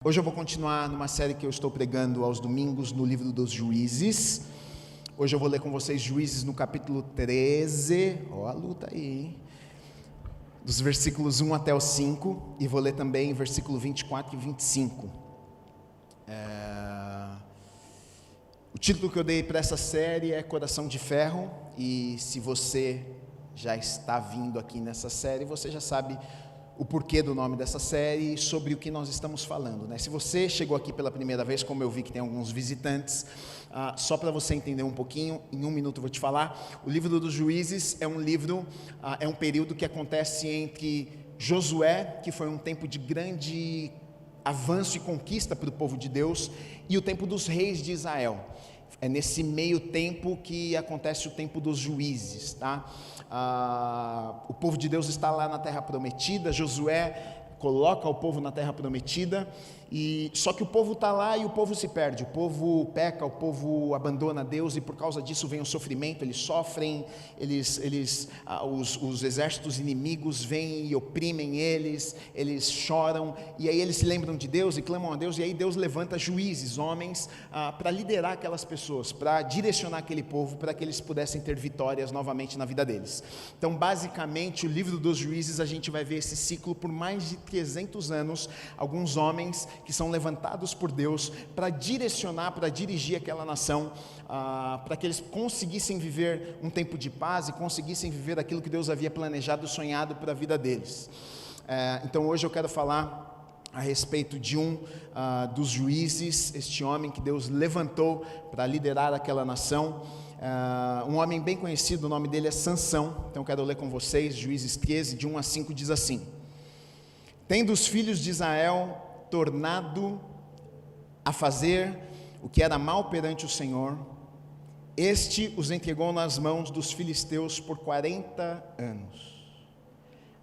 Hoje eu vou continuar numa série que eu estou pregando aos domingos no livro dos Juízes. Hoje eu vou ler com vocês Juízes no capítulo 13, ó a luta aí, hein? Dos versículos 1 até o 5, e vou ler também versículo 24 e 25. O título que eu dei para essa série é Coração de Ferro, e se você já está vindo aqui nessa série, você já sabe o porquê do nome dessa série e sobre o que nós estamos falando, né? Se você chegou aqui pela primeira vez, como eu vi que tem alguns visitantes, só para você entender um pouquinho, em um minuto eu vou te falar. O livro dos Juízes é um livro, é um período que acontece entre Josué, que foi um tempo de grande avanço e conquista para o povo de Deus, e o tempo dos reis de Israel. É nesse meio tempo que acontece o tempo dos juízes, tá? O povo de Deus está lá na terra prometida. Josué coloca o povo na terra prometida, e só que o povo está lá e o povo se perde, o povo peca, o povo abandona Deus, e por causa disso vem o sofrimento. Eles sofrem, os exércitos inimigos vêm e oprimem eles choram, e aí eles se lembram de Deus e clamam a Deus, e aí Deus levanta juízes, homens, para liderar aquelas pessoas, para direcionar aquele povo, para que eles pudessem ter vitórias novamente na vida deles. Então basicamente o livro dos Juízes, a gente vai ver esse ciclo por mais de 300 anos, alguns homens que são levantados por Deus para direcionar, para dirigir aquela nação, para que eles conseguissem viver um tempo de paz e conseguissem viver aquilo que Deus havia planejado e sonhado para a vida deles. Então hoje eu quero falar a respeito de dos juízes, este homem que Deus levantou para liderar aquela nação, um homem bem conhecido, o nome dele é Sansão. Então eu quero ler com vocês Juízes 13, de 1 a 5, diz assim: Tendo os filhos de Israel tornado a fazer o que era mal perante o Senhor, este os entregou nas mãos dos filisteus por 40 anos.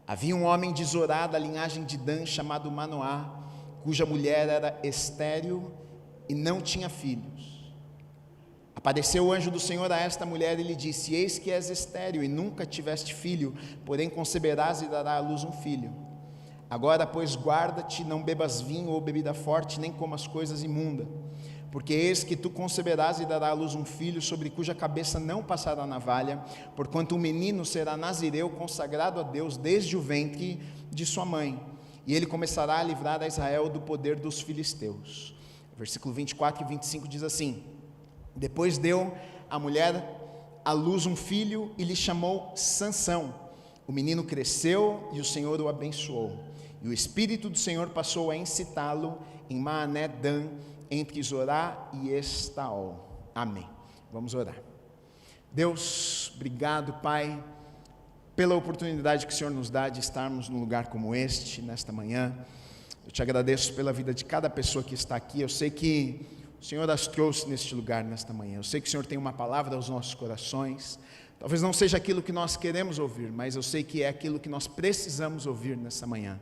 Havia um homem de Zorá, da linhagem de Dan, chamado Manoá, cuja mulher era estéril e não tinha filhos. Apareceu o anjo do Senhor a esta mulher e lhe disse: Eis que és estéril e nunca tiveste filho, porém conceberás e darás à luz um filho. Agora, pois, guarda-te, não bebas vinho ou bebida forte, nem comas coisas imundas, porque eis que tu conceberás e darás à luz um filho, sobre cuja cabeça não passará navalha, porquanto o menino será nazireu, consagrado a Deus desde o ventre de sua mãe, e ele começará a livrar a Israel do poder dos filisteus. Versículo 24 e 25 diz assim: Depois deu a mulher à luz um filho e lhe chamou Sansão. O menino cresceu e o Senhor o abençoou. E o Espírito do Senhor passou a incitá-lo em Maané-Dan, entre Zorá e Estaol. Amém. Vamos orar. Deus, obrigado, Pai, pela oportunidade que o Senhor nos dá de estarmos num lugar como este, nesta manhã. Eu te agradeço pela vida de cada pessoa que está aqui. Eu sei que o Senhor as trouxe neste lugar, nesta manhã. Eu sei que o Senhor tem uma palavra aos nossos corações. Talvez não seja aquilo que nós queremos ouvir, mas eu sei que é aquilo que nós precisamos ouvir nessa manhã.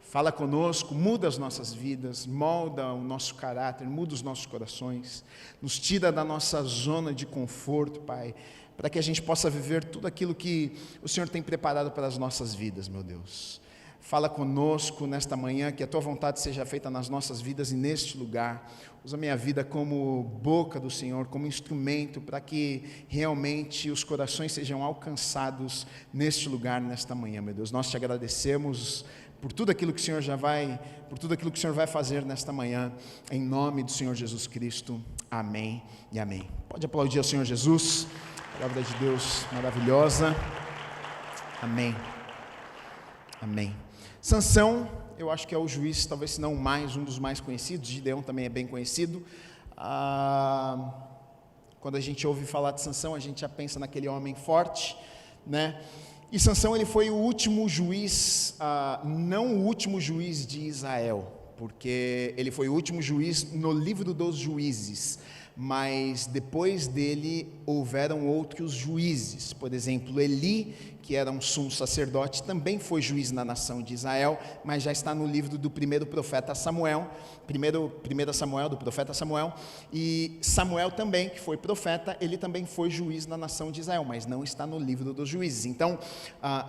Fala conosco, muda as nossas vidas, molda o nosso caráter, muda os nossos corações, nos tira da nossa zona de conforto, Pai, para que a gente possa viver tudo aquilo que o Senhor tem preparado para as nossas vidas, meu Deus. Fala conosco nesta manhã, que a Tua vontade seja feita nas nossas vidas e neste lugar. Usa a minha vida como boca do Senhor, como instrumento, para que realmente os corações sejam alcançados neste lugar, nesta manhã, meu Deus. Nós te agradecemos por tudo aquilo que o Senhor por tudo aquilo que o Senhor vai fazer nesta manhã, em nome do Senhor Jesus Cristo. Amém e amém. Pode aplaudir ao Senhor Jesus, palavra de Deus maravilhosa. Amém. Amém. Sansão, eu acho que é o juiz, talvez se não o mais, um dos mais conhecidos. Gideão também é bem conhecido. Quando a gente ouve falar de Sansão, a gente já pensa naquele homem forte, né? E Sansão, ele foi o último juiz, não o último juiz de Israel, porque ele foi o último juiz no livro dos Juízes, mas depois dele houveram outros juízes. Por exemplo, Eli, que era um sumo sacerdote, também foi juiz na nação de Israel, mas já está no livro do primeiro profeta Samuel, 1 Samuel, do profeta Samuel. E Samuel também, que foi profeta, ele também foi juiz na nação de Israel, mas não está no livro dos juízes. Então,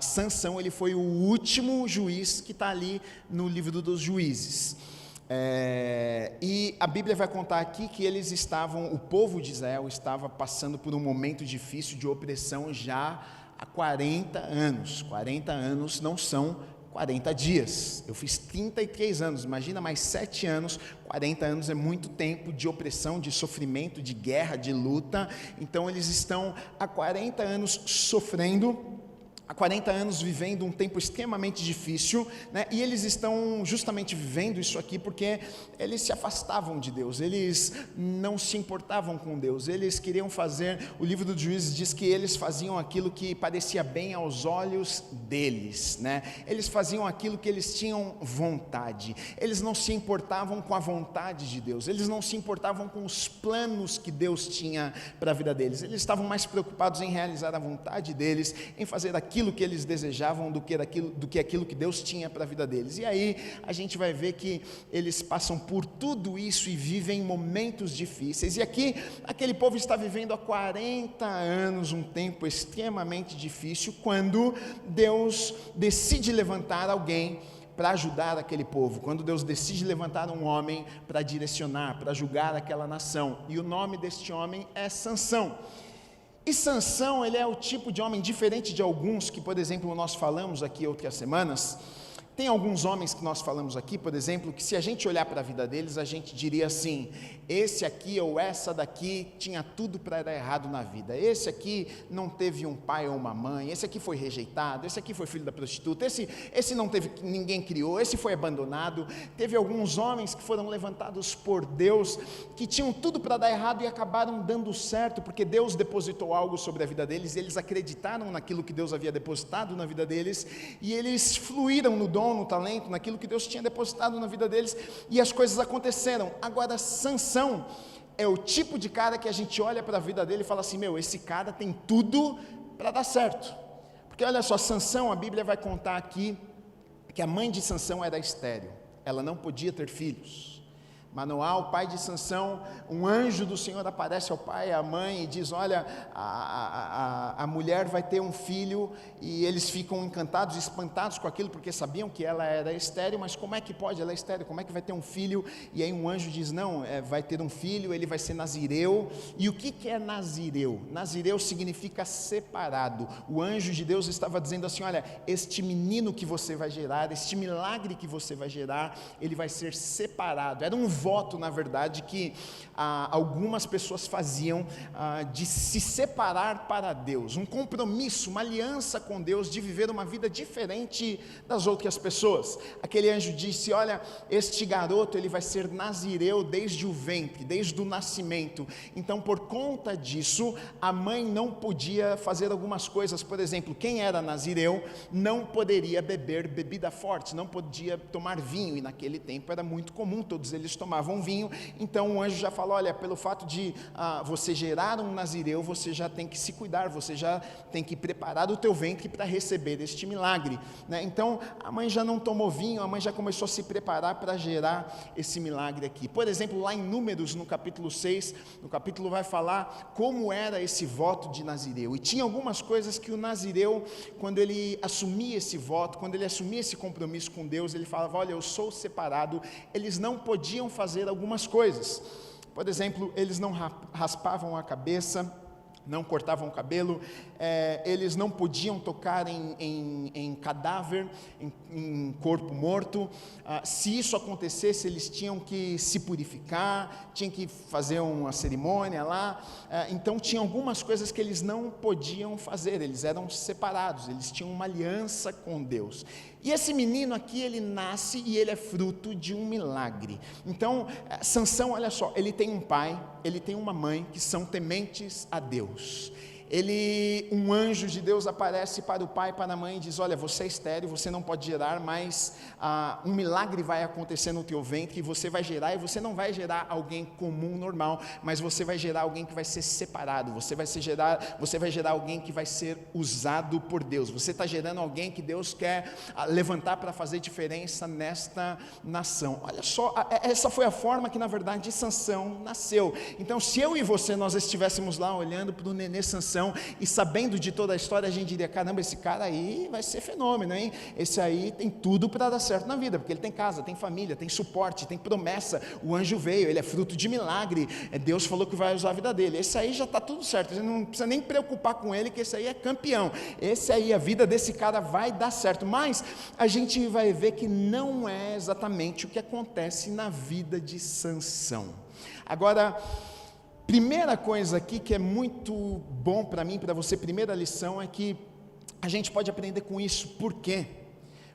Sansão, ele foi o último juiz que está ali no livro dos juízes. E a Bíblia vai contar aqui que o povo de Israel estava passando por um momento difícil de opressão já há 40 anos. 40 anos não são 40 dias. Eu fiz 33 anos, imagina mais 7 anos. 40 anos é muito tempo de opressão, de sofrimento, de guerra, de luta. Então eles estão há 40 anos sofrendo, há 40 anos vivendo um tempo extremamente difícil, né? E eles estão justamente vivendo isso aqui porque eles se afastavam de Deus, eles não se importavam com Deus, eles queriam fazer, o livro dos Juízes diz que eles faziam aquilo que parecia bem aos olhos deles, né? Eles faziam aquilo que eles tinham vontade, eles não se importavam com a vontade de Deus, eles não se importavam com os planos que Deus tinha para a vida deles, eles estavam mais preocupados em realizar a vontade deles, em fazer aquilo que eles desejavam do que aquilo que Deus tinha para a vida deles. E aí a gente vai ver que eles passam por tudo isso e vivem momentos difíceis. E aqui aquele povo está vivendo há 40 anos um tempo extremamente difícil, quando Deus decide levantar alguém para ajudar aquele povo, quando Deus decide levantar um homem para direcionar, para julgar aquela nação. E o nome deste homem é Sansão. E Sansão, ele é o tipo de homem diferente de alguns que, por exemplo, nós falamos aqui outras semanas. Tem alguns homens que nós falamos aqui, por exemplo, que se a gente olhar para a vida deles, a gente diria assim: esse aqui ou essa daqui tinha tudo para dar errado na vida, esse aqui não teve um pai ou uma mãe, esse aqui foi rejeitado, esse aqui foi filho da prostituta, esse não teve, ninguém criou, esse foi abandonado. Teve alguns homens que foram levantados por Deus, que tinham tudo para dar errado e acabaram dando certo, porque Deus depositou algo sobre a vida deles, eles acreditaram naquilo que Deus havia depositado na vida deles, e eles fluíram no dom, no talento, naquilo que Deus tinha depositado na vida deles, e as coisas aconteceram. Agora, Sansão é o tipo de cara que a gente olha para a vida dele e fala assim: meu, esse cara tem tudo para dar certo. Porque olha só, Sansão, a Bíblia vai contar aqui que a mãe de Sansão era estéril, ela não podia ter filhos. Manoá, o pai de Sansão, um anjo do Senhor aparece ao pai e à mãe e diz: olha, a mulher vai ter um filho. E eles ficam encantados, espantados com aquilo, porque sabiam que ela era estéril. Mas como é que pode, ela é estéril, como é que vai ter um filho? E aí um anjo diz: não, vai ter um filho, ele vai ser nazireu. E o que é nazireu? Nazireu significa separado. O anjo de Deus estava dizendo assim: olha, este menino que você vai gerar, este milagre que você vai gerar, ele vai ser separado. Era um voto, na verdade, que algumas pessoas faziam de se separar para Deus, um compromisso, uma aliança com Deus, de viver uma vida diferente das outras pessoas. Aquele anjo disse: olha, este garoto, ele vai ser nazireu desde o ventre, desde o nascimento. Então, por conta disso, a mãe não podia fazer algumas coisas. Por exemplo, quem era nazireu não poderia beber bebida forte, não podia tomar vinho, e naquele tempo era muito comum, todos eles tomavam vinho. Então o anjo já falou: olha, pelo fato de você gerar um nazireu, você já tem que se cuidar, você já tem que preparar o teu ventre para receber este milagre, né? Então a mãe já não tomou vinho, a mãe já começou a se preparar para gerar esse milagre aqui. Por exemplo, lá em Números, no capítulo 6, no capítulo vai falar como era esse voto de nazireu, e tinha algumas coisas que o nazireu, quando ele assumia esse voto, quando ele assumia esse compromisso com Deus, ele falava: olha, eu sou separado. Eles não podiam fazer algumas coisas. Por exemplo, eles não raspavam a cabeça, não cortavam o cabelo, eles não podiam tocar em cadáver, em corpo morto. Se isso acontecesse, eles tinham que se purificar, tinham que fazer uma cerimônia lá. Então tinha algumas coisas que eles não podiam fazer, eles eram separados, eles tinham uma aliança com Deus. E esse menino aqui, ele nasce e ele é fruto de um milagre. Então, Sansão, olha só, ele tem um pai, ele tem uma mãe que são tementes a Deus. Um anjo de Deus aparece para o pai e para a mãe e diz: olha, você é estéril, você não pode gerar, mas um milagre vai acontecer no teu ventre, e você vai gerar, e você não vai gerar alguém comum, normal, mas você vai gerar alguém que vai ser separado, você vai gerar alguém que vai ser usado por Deus, você está gerando alguém que Deus quer levantar para fazer diferença nesta nação. Olha só, essa foi a forma que na verdade Sansão nasceu. Então, se eu e você, nós estivéssemos lá olhando para o nenê Sansão, Sansão, e sabendo de toda a história, a gente diria, caramba, esse cara aí vai ser fenômeno, hein? Esse aí tem tudo para dar certo na vida, porque ele tem casa, tem família, tem suporte, tem promessa, o anjo veio, ele é fruto de milagre, Deus falou que vai usar a vida dele, esse aí já está tudo certo, você não precisa nem preocupar com ele, que esse aí é campeão, esse aí, a vida desse cara vai dar certo. Mas a gente vai ver que não é exatamente o que acontece na vida de Sansão. Agora, primeira coisa aqui que é muito bom para mim, para você, primeira lição, é que a gente pode aprender com isso. Por quê?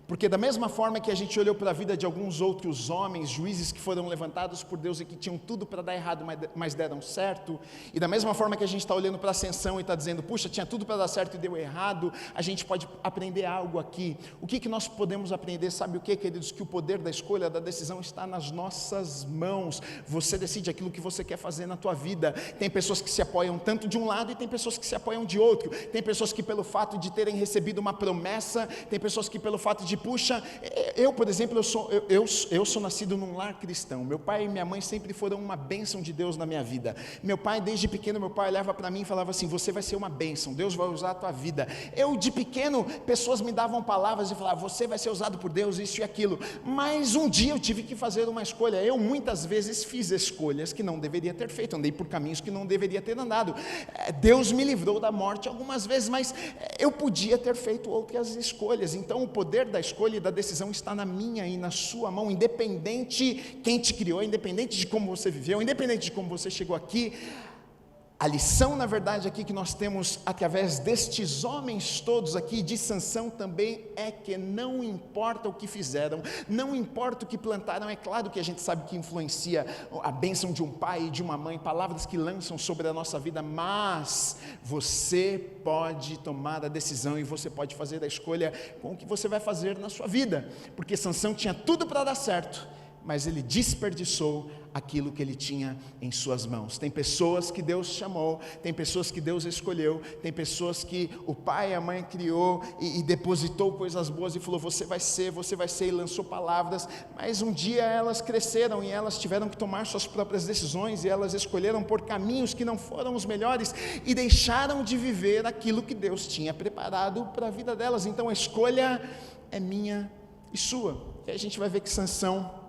Porque da mesma forma que a gente olhou para a vida de alguns outros homens, juízes que foram levantados por Deus e que tinham tudo para dar errado, mas deram certo, e da mesma forma que a gente está olhando para a ascensão e está dizendo, puxa, tinha tudo para dar certo e deu errado, a gente pode aprender algo aqui. O que nós podemos aprender? Sabe o que, queridos? Que o poder da escolha, da decisão está nas nossas mãos. Você decide aquilo que você quer fazer na tua vida. Tem pessoas que se apoiam tanto de um lado e tem pessoas que se apoiam de outro. Tem pessoas que pelo fato de terem recebido uma promessa, tem pessoas que pelo fato de, puxa, eu por exemplo, eu sou nascido num lar cristão. Meu pai e minha mãe sempre foram uma bênção de Deus na minha vida. Meu pai, desde pequeno, meu pai olhava para mim e falava assim, você vai ser uma bênção, Deus vai usar a tua vida. Eu de pequeno, pessoas me davam palavras e falavam, você vai ser usado por Deus, isso e aquilo. Mas um dia eu tive que fazer uma escolha. Eu muitas vezes fiz escolhas que não deveria ter feito, andei por caminhos que não deveria ter andado. Deus me livrou da morte algumas vezes, mas eu podia ter feito outras escolhas. Então o poder da escolha e da decisão está na minha e na sua mão, independente quem te criou, independente de como você viveu, independente de como você chegou aqui. A lição, na verdade, aqui que nós temos através destes homens todos aqui, de Sansão também, é que não importa o que fizeram, não importa o que plantaram. É claro que a gente sabe que influencia a bênção de um pai e de uma mãe, palavras que lançam sobre a nossa vida, mas você pode tomar a decisão e você pode fazer a escolha com o que você vai fazer na sua vida, porque Sansão tinha tudo para dar certo, mas ele desperdiçou aquilo que ele tinha em suas mãos. Tem pessoas que Deus chamou, tem pessoas que Deus escolheu, tem pessoas que o pai e a mãe criou e depositou coisas boas e falou, você vai ser, e lançou palavras, mas um dia elas cresceram e elas tiveram que tomar suas próprias decisões e elas escolheram por caminhos que não foram os melhores e deixaram de viver aquilo que Deus tinha preparado para a vida delas. Então a escolha é minha e sua. E a gente vai ver que Sansão,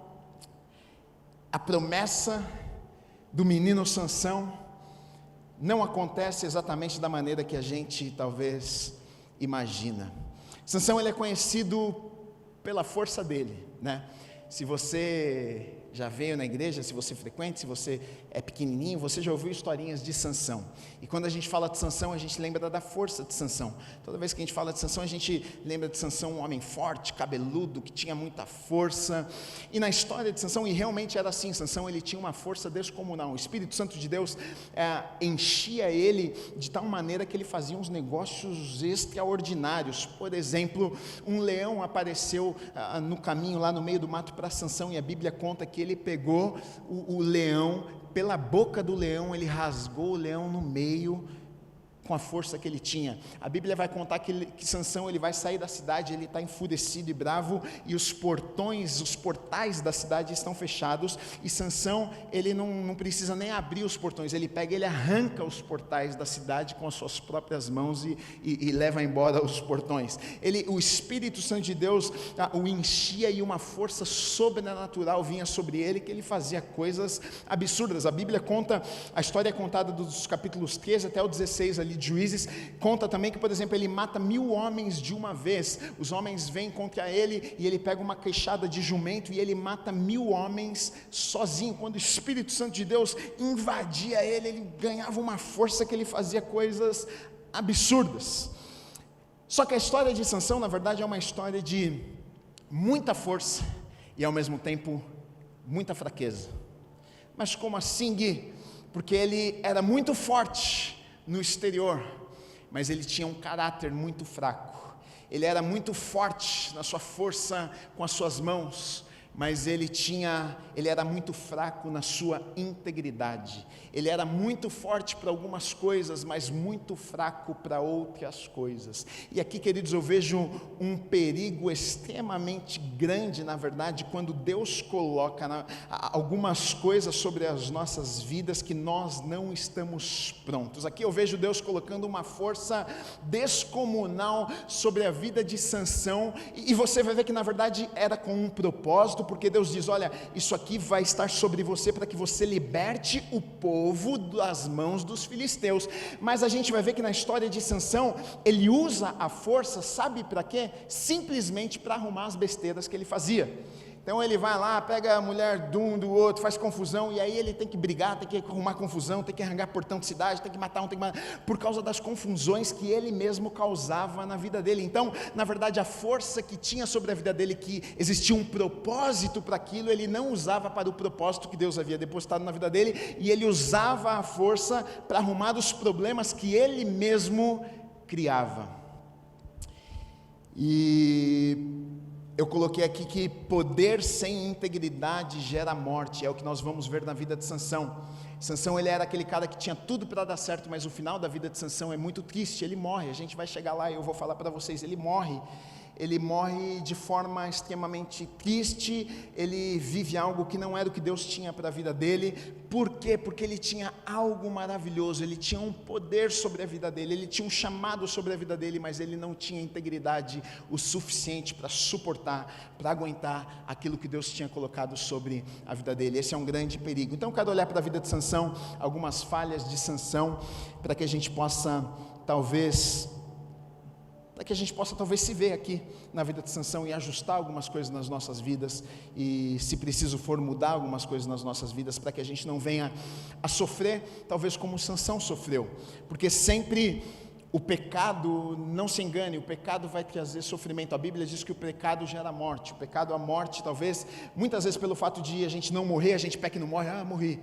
a promessa do menino Sansão não acontece exatamente da maneira que a gente talvez imagina. Sansão, ele é conhecido pela força dele, né? Se você já veio na igreja, se você frequenta, se você é pequenininho, você já ouviu historinhas de Sansão. E quando a gente fala de Sansão, a gente lembra da força de Sansão. Toda vez que a gente fala de Sansão, a gente lembra de Sansão, um homem forte, cabeludo, que tinha muita força. E na história de Sansão, e realmente era assim, Sansão, ele tinha uma força descomunal. O Espírito Santo de Deus enchia ele de tal maneira que ele fazia uns negócios extraordinários. Por exemplo, um leão apareceu no caminho, lá no meio do mato para Sansão, e a Bíblia conta que ele pegou o leão, pela boca do leão, ele rasgou o leão no meio, com a força que ele tinha. A Bíblia vai contar que Sansão, ele vai sair da cidade, ele está enfurecido e bravo, e os portais da cidade estão fechados, e Sansão, ele não precisa nem abrir os portões, ele arranca os portais da cidade com as suas próprias mãos e leva embora os portões. O Espírito Santo de Deus o enchia, e uma força sobrenatural vinha sobre ele, que ele fazia coisas absurdas. A Bíblia conta, a história é contada dos capítulos 13 até o 16 ali de Juízes, conta também que, por exemplo, ele mata 1000 homens de uma vez. Os homens vêm contra ele e ele pega uma queixada de jumento e ele mata 1000 homens sozinho. Quando o Espírito Santo de Deus invadia ele ganhava uma força que ele fazia coisas absurdas. Só que a história de Sansão, na verdade, é uma história de muita força e ao mesmo tempo muita fraqueza. Mas como assim, Gui? Porque ele era muito forte no exterior, mas ele tinha um caráter muito fraco. Ele era muito forte na sua força com as suas mãos, mas ele era muito fraco na sua integridade. Ele era muito forte para algumas coisas, mas muito fraco para outras coisas. E aqui, queridos, eu vejo um perigo extremamente grande, na verdade, quando Deus coloca algumas coisas sobre as nossas vidas que nós não estamos prontos. Aqui eu vejo Deus colocando uma força descomunal sobre a vida de Sansão, e você vai ver que na verdade era com um propósito, porque Deus diz: olha, isso aqui vai estar sobre você para que você liberte o povo das mãos dos filisteus. Mas a gente vai ver que na história de Sansão, ele usa a força, sabe para quê? Simplesmente para arrumar as besteiras que ele fazia. Então ele vai lá, pega a mulher de um, do outro, faz confusão, e aí ele tem que brigar, tem que arrumar confusão, tem que arrancar portão de cidade, tem que matar um, por causa das confusões que ele mesmo causava na vida dele. Então, na verdade, a força que tinha sobre a vida dele, que existia um propósito para aquilo, ele não usava para o propósito que Deus havia depositado na vida dele, e ele usava a força para arrumar os problemas que ele mesmo criava. E eu coloquei aqui que poder sem integridade gera morte, é o que nós vamos ver na vida de Sansão. Sansão, ele era aquele cara que tinha tudo para dar certo, mas o final da vida de Sansão é muito triste. Ele morre, a gente vai chegar lá e eu vou falar para vocês, ele morre de forma extremamente triste. Ele vive algo que não era o que Deus tinha para a vida dele. Por quê? Porque ele tinha algo maravilhoso, ele tinha um poder sobre a vida dele, ele tinha um chamado sobre a vida dele, mas ele não tinha integridade o suficiente para suportar, para aguentar aquilo que Deus tinha colocado sobre a vida dele. Esse é um grande perigo. Então eu quero olhar para a vida de Sansão, algumas falhas de Sansão, para que a gente possa talvez se ver aqui na vida de Sansão e ajustar algumas coisas nas nossas vidas, e se preciso for mudar algumas coisas nas nossas vidas, para que a gente não venha a sofrer, talvez como Sansão sofreu, porque sempre o pecado, não se engane, o pecado vai trazer sofrimento. A Bíblia diz que o pecado gera morte, o pecado, a morte, talvez, muitas vezes pelo fato de a gente não morrer, a gente peca e não morre, morri,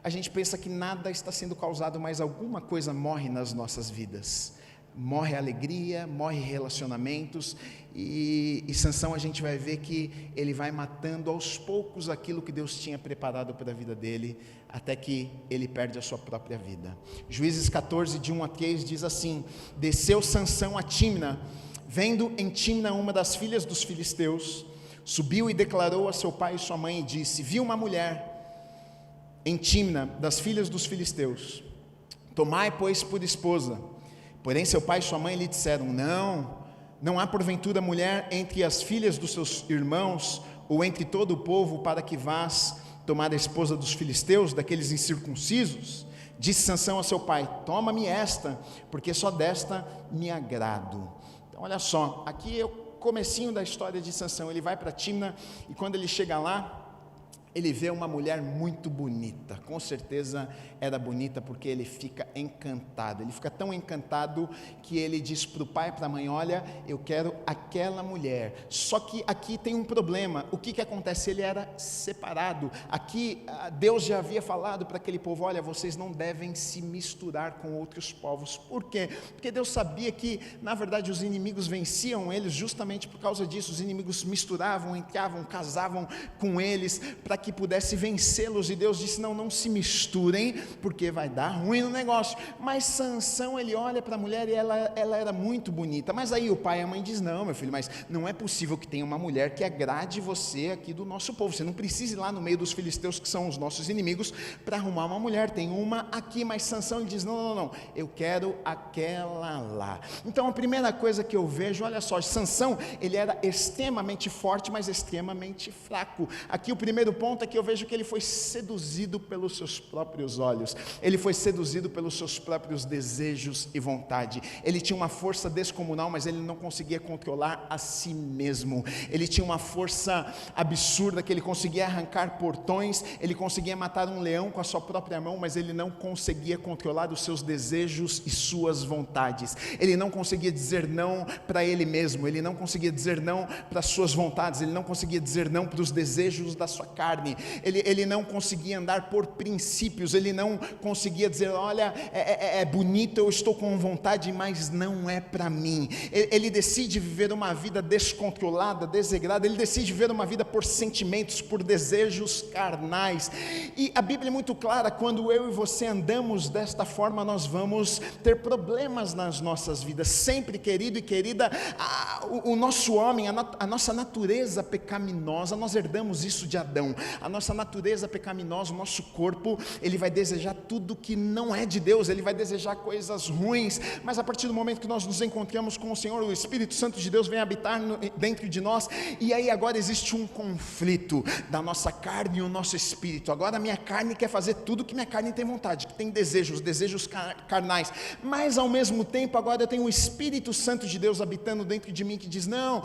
a gente pensa que nada está sendo causado, mas alguma coisa morre nas nossas vidas. Morre a alegria, morre relacionamentos, e Sansão, a gente vai ver que ele vai matando aos poucos aquilo que Deus tinha preparado para a vida dele, até que ele perde a sua própria vida. Juízes 14, de 1 a 3 diz assim: desceu Sansão a Tímna, vendo em Tímna uma das filhas dos filisteus, subiu e declarou a seu pai e sua mãe, e disse: vi uma mulher em Tímna das filhas dos filisteus, tomai pois por esposa. Porém seu pai e sua mãe lhe disseram: não há porventura mulher entre as filhas dos seus irmãos, ou entre todo o povo, para que vás tomar a esposa dos filisteus, daqueles incircuncisos? Disse Sansão a seu pai: toma-me esta, porque só desta me agrado. Então olha só, aqui é o comecinho da história de Sansão. Ele vai para Tímna, e quando ele chega lá, ele vê uma mulher muito bonita. Com certeza era bonita, porque ele fica encantado. Ele fica tão encantado que ele diz para o pai e para a mãe: olha, eu quero aquela mulher. Só que aqui tem um problema. O que acontece? Ele era separado. Aqui Deus já havia falado para aquele povo: olha, vocês não devem se misturar com outros povos. Por quê? Porque Deus sabia que na verdade os inimigos venciam eles justamente por causa disso. Os inimigos misturavam, entravam, casavam com eles, para que pudesse vencê-los, e Deus disse: não se misturem, porque vai dar ruim no negócio. Mas Sansão, ele olha para a mulher e ela era muito bonita. Mas aí o pai e a mãe diz: não, meu filho, mas não é possível que tenha uma mulher que agrade você aqui do nosso povo. Você não precisa ir lá no meio dos filisteus, que são os nossos inimigos, para arrumar uma mulher. Tem uma aqui. Mas Sansão, ele diz: não, eu quero aquela lá. Então a primeira coisa que eu vejo, olha só, Sansão, ele era extremamente forte, mas extremamente fraco. Aqui o primeiro ponto é que eu vejo que ele foi seduzido pelos seus próprios olhos, ele foi seduzido pelos seus próprios desejos e vontade. Ele tinha uma força descomunal, mas ele não conseguia controlar a si mesmo. Ele tinha uma força absurda, que ele conseguia arrancar portões, ele conseguia matar um leão com a sua própria mão, mas ele não conseguia controlar os seus desejos e suas vontades. Ele não conseguia dizer não para ele mesmo, ele não conseguia dizer não para as suas vontades, ele não conseguia dizer não para os desejos da sua carne. carne, ele não conseguia andar por princípios, ele não conseguia dizer, olha, é bonito, eu estou com vontade, mas não é para mim. Ele decide viver uma vida descontrolada, desregrada, ele decide viver uma vida por sentimentos, por desejos carnais. E a Bíblia é muito clara, quando eu e você andamos desta forma, nós vamos ter problemas nas nossas vidas. Sempre, querido e querida, o nosso homem, a nossa natureza pecaminosa, nós herdamos isso de Adão. A nossa natureza pecaminosa, o nosso corpo, ele vai desejar tudo que não é de Deus, ele vai desejar coisas ruins, mas a partir do momento que nós nos encontramos com o Senhor, o Espírito Santo de Deus vem habitar dentro de nós, e aí agora existe um conflito da nossa carne e o nosso espírito. Agora a minha carne quer fazer tudo que minha carne tem vontade, que tem desejos carnais, mas ao mesmo tempo agora eu tenho o Espírito Santo de Deus habitando dentro de mim, que diz, não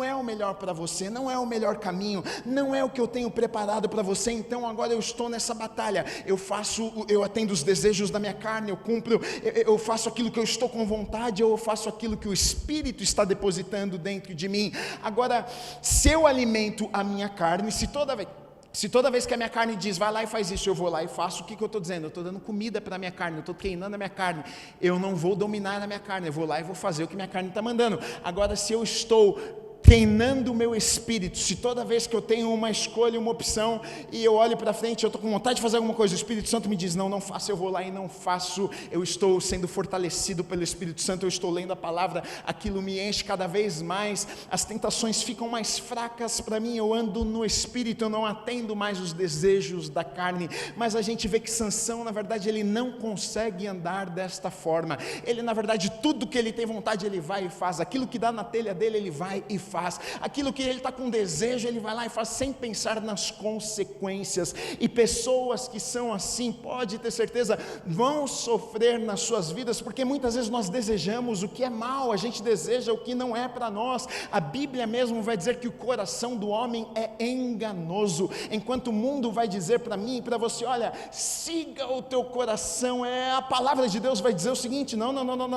é o melhor para você, não é o melhor caminho, não é o que eu tenho preparado para você, então agora eu estou nessa batalha, eu atendo os desejos da minha carne, eu cumpro, eu faço aquilo que eu estou com vontade, ou eu faço aquilo que o Espírito está depositando dentro de mim. Agora, se eu alimento a minha carne, se toda vez que a minha carne diz, vai lá e faz isso, eu vou lá e faço, o que eu estou dizendo? Eu estou dando comida para a minha carne, eu estou treinando a minha carne, eu não vou dominar a minha carne, eu vou lá e vou fazer o que minha carne está mandando. Agora, se eu estou treinando o meu espírito, se toda vez que eu tenho uma escolha, uma opção, e eu olho para frente, eu estou com vontade de fazer alguma coisa, o Espírito Santo me diz, não faço, eu vou lá e não faço, eu estou sendo fortalecido pelo Espírito Santo, eu estou lendo a palavra, aquilo me enche cada vez mais, as tentações ficam mais fracas para mim, eu ando no Espírito, eu não atendo mais os desejos da carne. Mas a gente vê que Sansão, na verdade, ele não consegue andar desta forma, ele na verdade, tudo que ele tem vontade, ele vai e faz, aquilo que dá na telha dele, ele vai e faz, aquilo que ele está com desejo, ele vai lá e faz sem pensar nas consequências. E pessoas que são assim, pode ter certeza, vão sofrer nas suas vidas, porque muitas vezes nós desejamos o que é mal, a gente deseja o que não é para nós. A Bíblia mesmo vai dizer que o coração do homem é enganoso, enquanto o mundo vai dizer para mim e para você, olha, siga o teu coração, a palavra de Deus vai dizer o seguinte, não,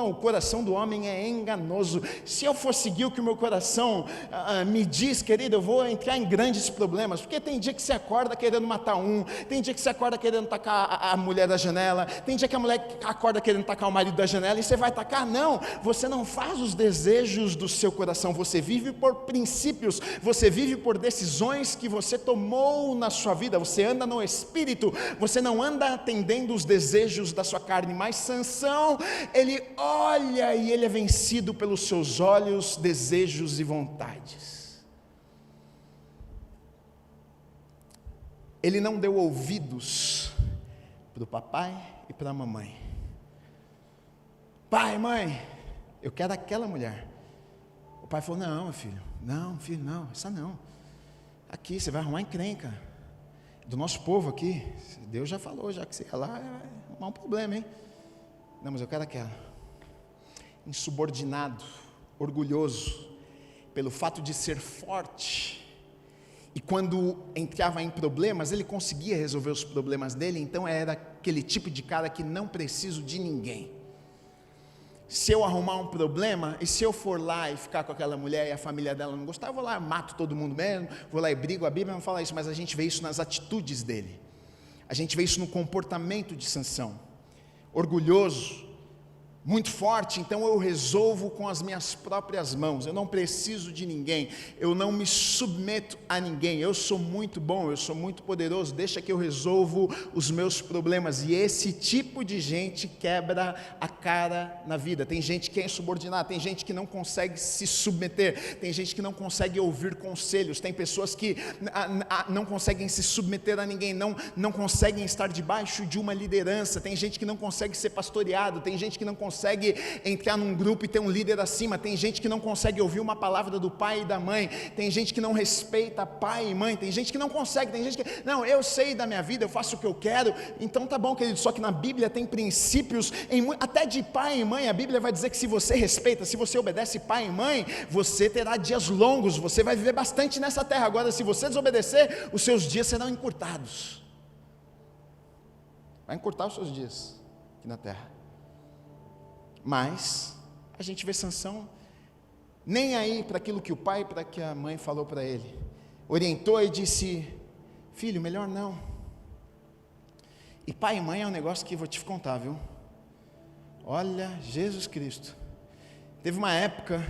o coração do homem é enganoso. Se eu for seguir o que o meu coração me diz, querido, eu vou entrar em grandes problemas, porque tem dia que você acorda querendo matar tem dia que você acorda querendo tacar a mulher da janela, tem dia que a mulher acorda querendo tacar o marido da janela, e você vai tacar? Não, você não faz os desejos do seu coração, você vive por princípios, você vive por decisões que você tomou na sua vida, você anda no Espírito, você não anda atendendo os desejos da sua carne. Mas Sansão, ele olha e ele é vencido pelos seus olhos, desejos e vontades. Ele não deu ouvidos para o papai e para a mamãe. Pai, mãe, eu quero aquela mulher. O pai falou, não, filho, não, essa não. Aqui, você vai arrumar encrenca. Do nosso povo aqui, Deus já falou, já que você ia lá, vai arrumar um problema, hein? Não, mas eu quero aquela. Insubordinado, orgulhoso, pelo fato de ser forte, e quando entrava em problemas, ele conseguia resolver os problemas dele, então era aquele tipo de cara que não preciso de ninguém. Se eu arrumar um problema, e se eu for lá e ficar com aquela mulher e a família dela não gostar, eu vou lá, mato todo mundo mesmo, vou lá e brigo. A Bíblia não fala isso, mas a gente vê isso nas atitudes dele, a gente vê isso no comportamento de Sansão, orgulhoso, muito forte, então eu resolvo com as minhas próprias mãos, eu não preciso de ninguém, eu não me submeto a ninguém, eu sou muito bom, eu sou muito poderoso, deixa que eu resolvo os meus problemas. E esse tipo de gente quebra a cara na vida. Tem gente que é insubordinada, tem gente que não consegue se submeter, tem gente que não consegue ouvir conselhos, tem pessoas que não conseguem se submeter a ninguém, não conseguem estar debaixo de uma liderança, tem gente que não consegue ser pastoreado, tem gente que não consegue entrar num grupo e ter um líder acima, tem gente que não consegue ouvir uma palavra do pai e da mãe, tem gente que não respeita pai e mãe, tem gente que não consegue, tem gente que, não, eu sei da minha vida, eu faço o que eu quero. Então tá bom, querido, só que na Bíblia tem princípios, até de pai e mãe. A Bíblia vai dizer que se você respeita, se você obedece pai e mãe, você terá dias longos, você vai viver bastante nessa terra. Agora, se você desobedecer, os seus dias serão encurtados, vai encurtar os seus dias aqui na terra. Mas a gente vê Sansão nem aí para aquilo que o pai, para que a mãe falou para ele, orientou e disse, filho, melhor não. E pai e mãe é um negócio que vou te contar, viu? Olha, Jesus Cristo. Teve uma época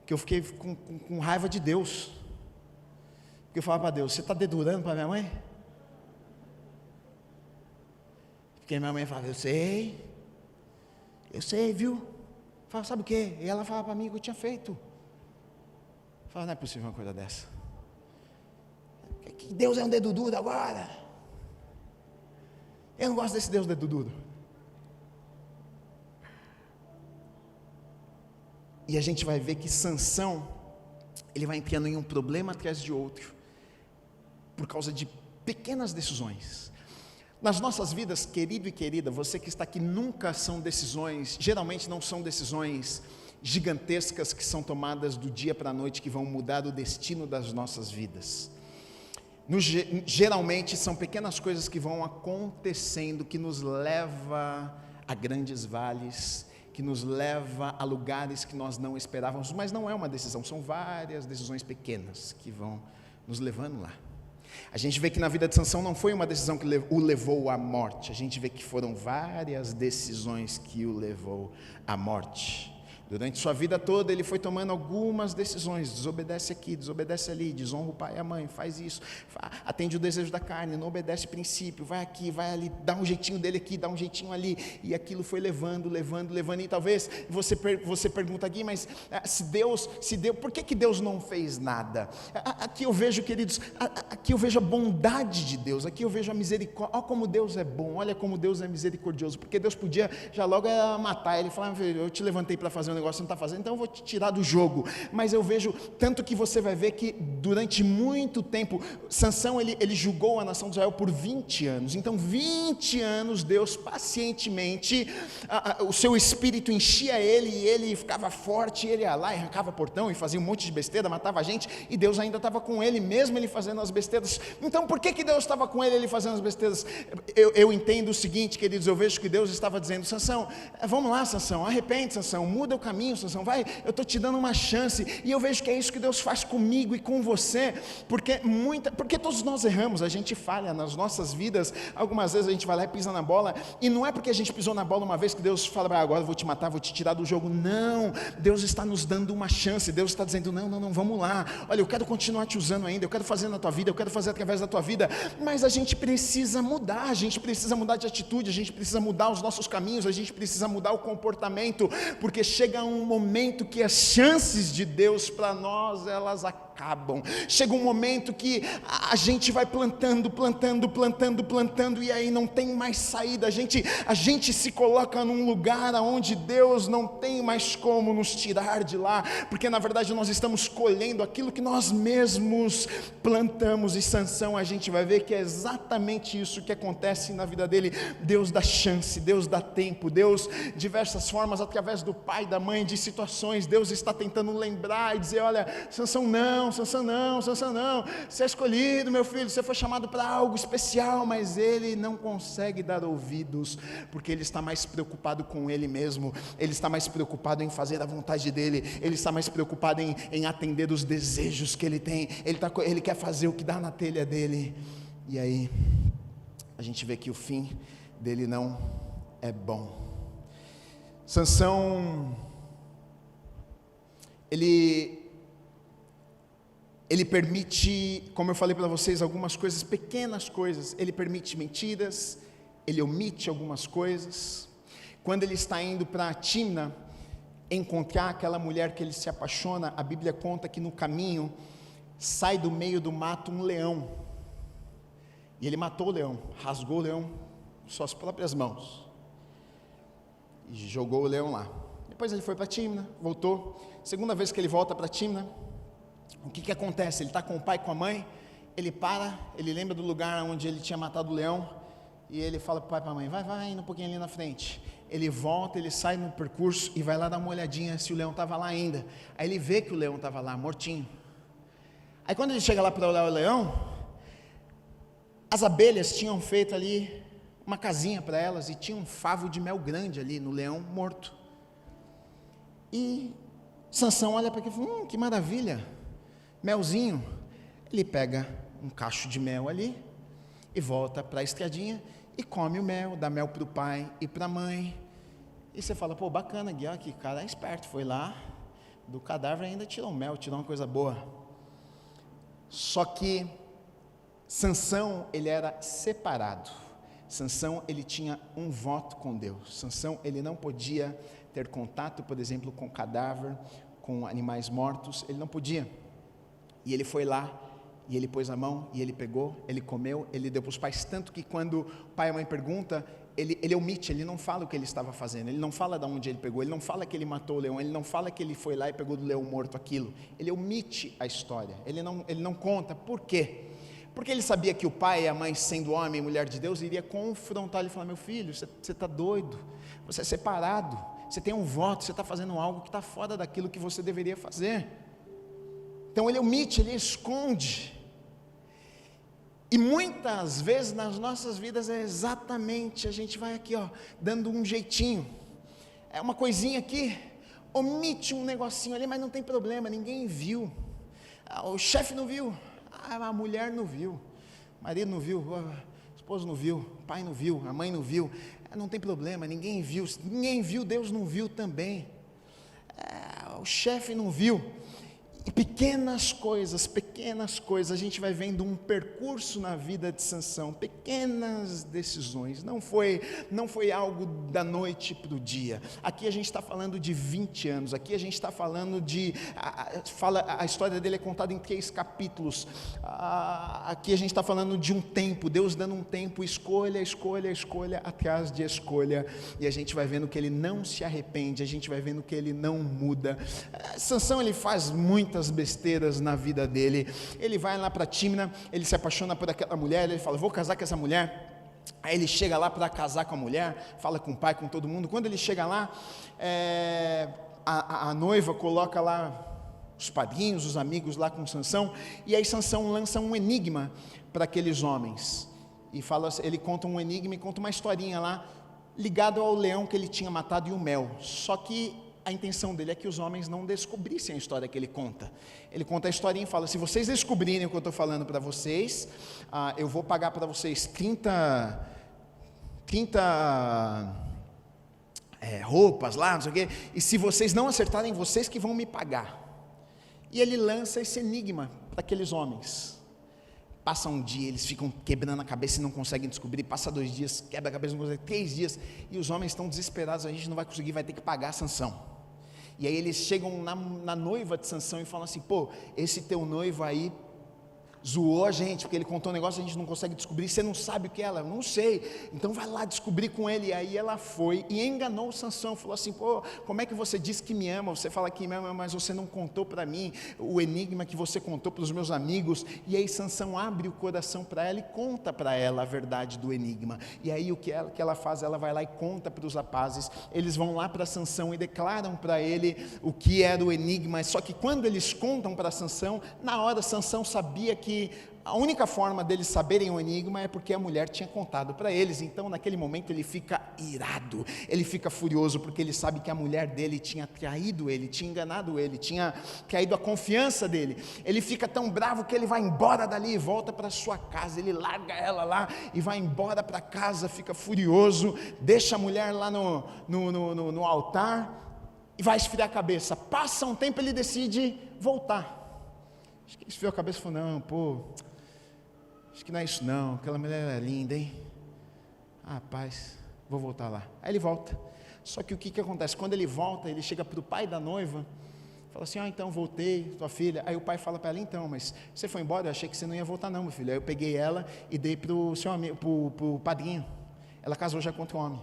que eu fiquei com raiva de Deus. Porque eu falava para Deus, você está dedurando para minha mãe? Porque minha mãe falava, eu sei, viu? Eu falava, sabe o quê? E ela falava para mim que eu tinha feito. Eu falava, não é possível uma coisa dessa. Que Deus é um dedo duro agora. Eu não gosto desse Deus dedo duro. E a gente vai ver que Sansão, ele vai entrando em um problema atrás de outro, por causa de pequenas decisões. Nas nossas vidas, querido e querida, você que está aqui, nunca são decisões, geralmente não são decisões gigantescas que são tomadas do dia para a noite, que vão mudar o destino das nossas vidas. Geralmente são pequenas coisas que vão acontecendo, que nos leva a grandes vales, que nos leva a lugares que nós não esperávamos, mas não é uma decisão, são várias decisões pequenas que vão nos levando lá. A gente vê que na vida de Sansão não foi uma decisão que o levou à morte, a gente vê que foram várias decisões que o levou à morte. Durante sua vida toda ele foi tomando algumas decisões, desobedece aqui, desobedece ali, desonra o pai e a mãe, faz isso, atende o desejo da carne, não obedece princípio, vai aqui, vai ali, dá um jeitinho dele aqui, dá um jeitinho ali, e aquilo foi levando, e talvez você pergunta aqui, mas se Deus, por que Deus não fez nada? Aqui eu vejo, queridos, aqui eu vejo a bondade de Deus, aqui eu vejo a misericórdia, olha como Deus é bom, olha como Deus é misericordioso, porque Deus podia já logo matar ele, falar, eu te levantei para fazer um negócio que você não está fazendo, então eu vou te tirar do jogo. Mas eu vejo, tanto que você vai ver que durante muito tempo, Sansão ele julgou a nação de Israel por 20 anos, então 20 anos Deus pacientemente, o seu espírito enchia ele, e ele ficava forte, ele ia lá e arrancava portão, e fazia um monte de besteira, matava a gente, e Deus ainda estava com ele, mesmo ele fazendo as besteiras. Então por que Deus estava com ele fazendo as besteiras? Eu entendo o seguinte, queridos, eu vejo que Deus estava dizendo, Sansão, vamos lá Sansão, arrepende Sansão, muda o caminho Sansão, vai, eu estou te dando uma chance, e eu vejo que é isso que Deus faz comigo e com você, porque todos nós erramos, a gente falha nas nossas vidas, algumas vezes a gente vai lá e pisa na bola, e não é porque a gente pisou na bola uma vez que Deus fala, agora eu vou te matar, vou te tirar do jogo, não, Deus está nos dando uma chance, Deus está dizendo, não, vamos lá, olha, eu quero continuar te usando ainda, eu quero fazer na tua vida, eu quero fazer através da tua vida, mas a gente precisa mudar, a gente precisa mudar de atitude, a gente precisa mudar os nossos caminhos, a gente precisa mudar o comportamento, porque chega um momento que as chances de Deus para nós, elas acabam, chega um momento que a gente vai plantando, e aí não tem mais saída, a gente se coloca num lugar onde Deus não tem mais como nos tirar de lá, porque na verdade nós estamos colhendo aquilo que nós mesmos plantamos, e Sansão, a gente vai ver que é exatamente isso que acontece na vida dele. Deus dá chance, Deus dá tempo, Deus, diversas formas, através do pai, da mãe, de situações, Deus está tentando lembrar e dizer, olha, Sansão não, você é escolhido, meu filho, você foi chamado para algo especial, mas ele não consegue dar ouvidos, porque ele está mais preocupado com ele mesmo, ele está mais preocupado em fazer a vontade dele, ele está mais preocupado em atender os desejos que ele tem, ele quer fazer o que dá na telha dele, e aí a gente vê que o fim dele não é bom. Sansão, ele permite, como eu falei para vocês, algumas coisas, pequenas coisas, ele permite mentiras, ele omite algumas coisas. Quando ele está indo para Timna encontrar aquela mulher que ele se apaixona, a Bíblia conta que no caminho sai do meio do mato um leão, e ele matou o leão, rasgou o leão com suas próprias mãos e jogou o leão lá. Depois ele foi para Timna, voltou. Segunda vez que ele volta para Timna, o que acontece? Ele está com o pai e com a mãe, ele para, ele lembra do lugar onde ele tinha matado o leão, e ele fala para o pai e para a mãe, vai indo um pouquinho ali na frente. Ele volta, ele sai no percurso e vai lá dar uma olhadinha se o leão estava lá ainda. Aí ele vê que o leão estava lá, mortinho. Aí quando ele chega lá para olhar o leão, as abelhas tinham feito ali uma casinha para elas, e tinha um favo de mel grande ali no leão morto. E Sansão olha para aquilo e fala, que maravilha, melzinho. Ele pega um cacho de mel ali, e volta para a estradinha, e come o mel, dá mel para o pai e para a mãe, e você fala, pô, bacana, Guiá, que cara é esperto, foi lá, do cadáver ainda tirou um mel, tirou uma coisa boa. Só que Sansão, ele era separado. Sansão, ele tinha um voto com Deus. Sansão, ele não podia ter contato, por exemplo, com cadáver, com animais mortos, ele não podia. E ele foi lá, e ele pôs a mão, e ele pegou, ele comeu, ele deu para os pais, tanto que quando o pai e a mãe perguntam, ele omite, ele não fala o que ele estava fazendo, ele não fala de onde ele pegou, ele não fala que ele matou o leão, ele não fala que ele foi lá e pegou do leão morto aquilo, ele omite a história, ele não conta. Por quê? Porque ele sabia que o pai e a mãe, sendo homem e mulher de Deus, iria confrontar ele e falar, meu filho, você está doido, você é separado, você tem um voto, você está fazendo algo que está fora daquilo que você deveria fazer. Então ele omite, ele esconde. E muitas vezes nas nossas vidas é exatamente, a gente vai aqui, ó, dando um jeitinho, é uma coisinha aqui, omite um negocinho ali, mas não tem problema, ninguém viu, o chefe não viu, a mulher não viu, o marido não viu, o esposo não viu, o pai não viu, a mãe não viu, não tem problema, ninguém viu, Deus não viu também, o chefe não viu. E pequenas coisas, a gente vai vendo um percurso na vida de Sansão, pequenas decisões, não foi algo da noite para o dia. Aqui a gente está falando de 20 anos, aqui a gente está falando a história dele é contada em 3 capítulos, aqui a gente está falando de um tempo, Deus dando um tempo, escolha atrás de escolha, e a gente vai vendo que ele não se arrepende, a gente vai vendo que ele não muda. Sansão, ele faz muitas besteiras na vida dele, ele vai lá para Tímina, ele se apaixona por aquela mulher, ele fala, vou casar com essa mulher, aí ele chega lá para casar com a mulher, fala com o pai, com todo mundo, quando ele chega lá, a noiva coloca lá os padrinhos, os amigos lá com Sansão, e aí Sansão lança um enigma para aqueles homens, e fala, ele conta um enigma e conta uma historinha lá, ligado ao leão que ele tinha matado e o mel, só que a intenção dele é que os homens não descobrissem a história que ele conta. Ele conta a historinha e fala, se vocês descobrirem o que eu estou falando para vocês, eu vou pagar para vocês 30 roupas lá, não sei o quê, e se vocês não acertarem, vocês que vão me pagar. E ele lança esse enigma para aqueles homens. Passa um dia, eles ficam quebrando a cabeça e não conseguem descobrir, passa 2 dias, quebra a cabeça, não consegue, 3 dias, e os homens estão desesperados, a gente não vai conseguir, vai ter que pagar a Sansão. E aí eles chegam na noiva de Sansão e falam assim, pô, esse teu noivo aí zoou a gente, porque ele contou um negócio, a gente não consegue descobrir, você não sabe o que é ela? Não sei, então vai lá descobrir com ele. E aí ela foi e enganou Sansão, falou assim, pô, como é que você disse que me ama, você fala que me ama, mas você não contou para mim o enigma que você contou para os meus amigos. E aí Sansão abre o coração para ela e conta para ela a verdade do enigma, e aí o que ela faz, ela vai lá e conta para os rapazes, eles vão lá para Sansão e declaram para ele o que era o enigma, só que quando eles contam para Sansão, na hora Sansão sabia que a única forma deles saberem o enigma é porque a mulher tinha contado para eles. Então naquele momento ele fica irado, ele fica furioso, porque ele sabe que a mulher dele tinha traído ele, tinha enganado ele, tinha traído a confiança dele. Ele fica tão bravo que ele vai embora dali e volta para sua casa, ele larga ela lá e vai embora para casa, fica furioso, deixa a mulher lá no altar e vai esfriar a cabeça. Passa um tempo, ele decide voltar. Acho que ele esfriou a cabeça e falou, não, pô, acho que não é isso não, aquela mulher é linda, hein? Rapaz, vou voltar lá. Aí ele volta, só que o que acontece? Quando ele volta, ele chega para o pai da noiva, fala assim, então voltei, tua filha. Aí o pai fala para ela, então, mas você foi embora, eu achei que você não ia voltar não, meu filho. Aí eu peguei ela e dei para o seu amigo, para o padrinho, ela casou já com outro homem.